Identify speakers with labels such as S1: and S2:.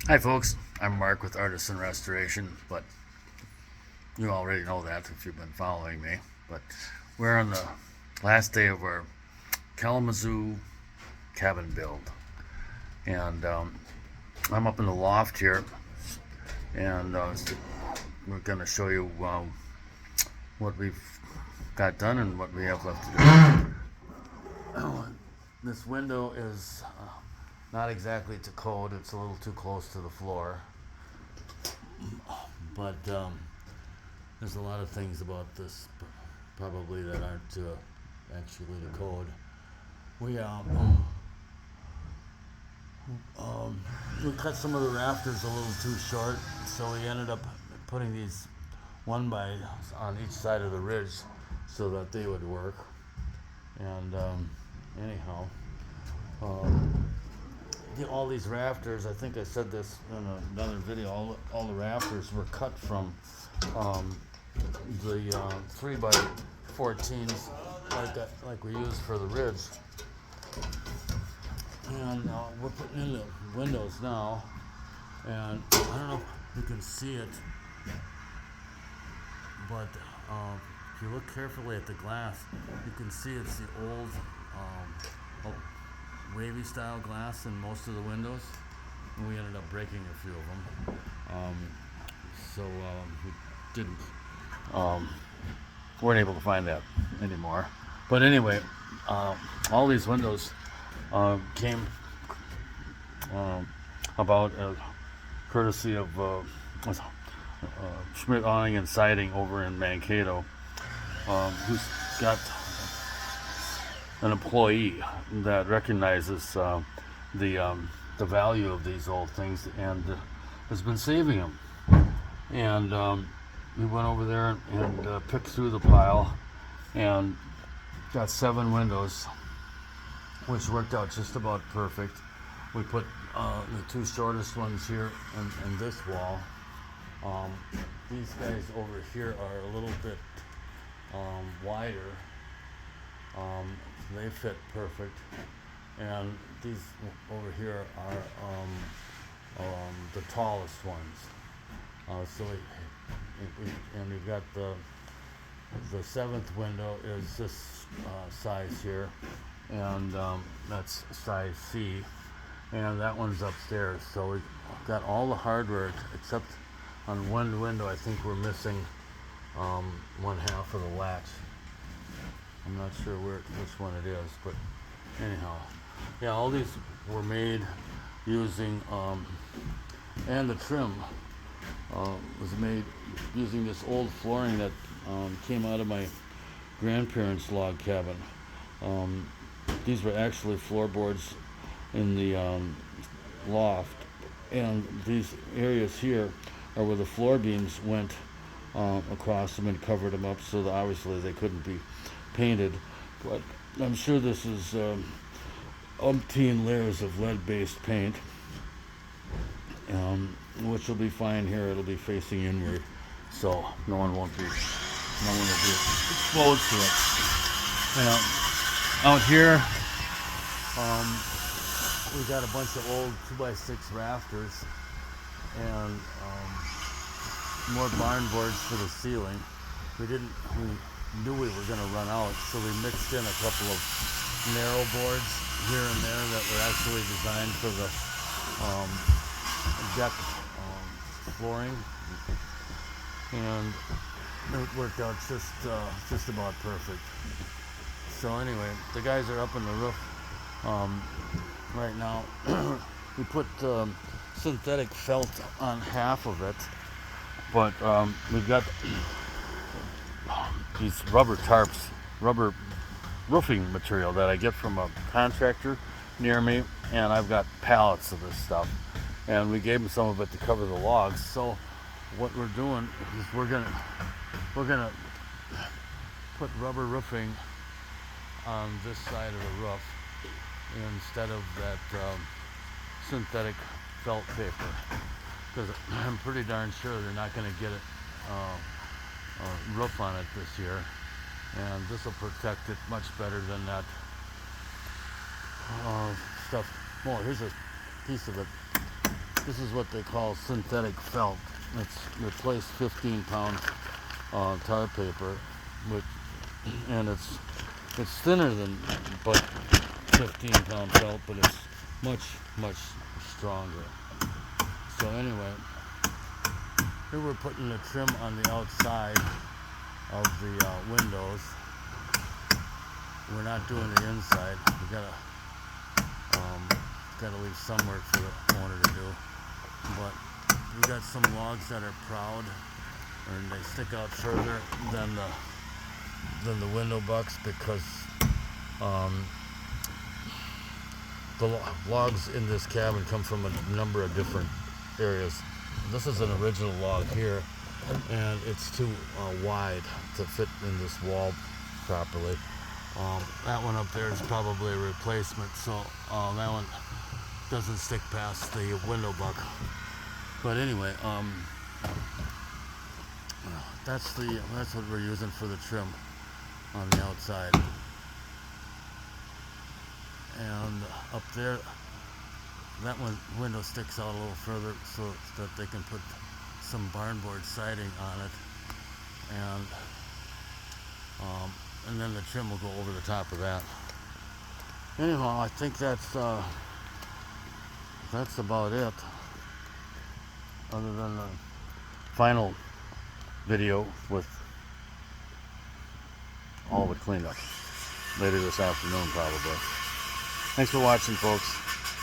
S1: Hi folks, I'm Mark with Artisan Restoration, but you already know that if you've been following me. But we're on the last day of our Kalamazoo cabin build, and I'm up in the loft here, and we're going to show you what we've got done and what we have left to do. This window is not exactly to code, it's a little too close to the floor. But there's a lot of things about this probably that aren't actually the code. We we cut some of the rafters a little too short, so we ended up putting these one by on each side of the ridge so that they would work. And anyhow, all these rafters, I think I said this in another video, all the rafters were cut from the 3x14s like we use for the ridge. And we're putting in the windows now, and I don't know if you can see it, but if you look carefully at the glass, you can see it's the old wavy style glass in most of the windows, and we ended up breaking a few of them. So we didn't weren't able to find that anymore. But anyway, all these windows came about courtesy of Schmidt Awning and Siding over in Mankato, who's got an employee that recognizes the value of these old things and has been saving them. And we went over there and picked through the pile and got 7 windows, which worked out just about perfect. We put the 2 shortest ones here in this wall. These guys over here are a little bit wider. They fit perfect, and these over here are the tallest ones. So we've got the 7th window is this size here, and that's size C, and that one's upstairs. So we got all the hardware except on one window. I think we're missing one half of the latch. I'm not sure which one it is, but anyhow, yeah, all these were made using and the trim was made using this old flooring that came out of my grandparents' log cabin. These were actually floorboards in the loft, and these areas here are where the floor beams went across them and covered them up, so that obviously they couldn't be painted. But I'm sure this is umpteen layers of lead-based paint, which will be fine here. It'll be facing inward, so no one will be exposed to it. Out here, we got a bunch of old 2x6 rafters and more barn boards for the ceiling. We knew we were going to run out, so we mixed in a couple of narrow boards here and there that were actually designed for the deck flooring, and it worked out just about perfect. So anyway, the guys are up on the roof right now. We put synthetic felt on half of it, but we've got these rubber tarps, rubber roofing material that I get from a contractor near me, and I've got pallets of this stuff, and we gave them some of it to cover the logs. So what we're doing is we're gonna put rubber roofing on this side of the roof instead of that synthetic felt paper, because I'm pretty darn sure they're not going to get a roof on it this year, and this will protect it much better than that stuff. Oh, here's a piece of it This is what they call synthetic felt. It's replaced 15-pound tar paper, and it's thinner than but 15-pound felt, but it's much stronger. So anyway, here we're putting the trim on the outside of the windows. We're not doing the inside. We gotta leave some work for the owner to do. But we got some logs that are proud, and they stick out further than the window bucks because the logs in this cabin come from a number of different areas. This is an original log here, and it's too wide to fit in this wall properly. That one up there is probably a replacement, so that one doesn't stick past the window buck. But anyway, that's what we're using for the trim on the outside. And up there, that one window sticks out a little further so that they can put some barn board siding on it, and then the trim will go over the top of that. Anyhow, I think that's about it, other than the final video with all the cleanup later this afternoon probably. Thanks for watching, folks.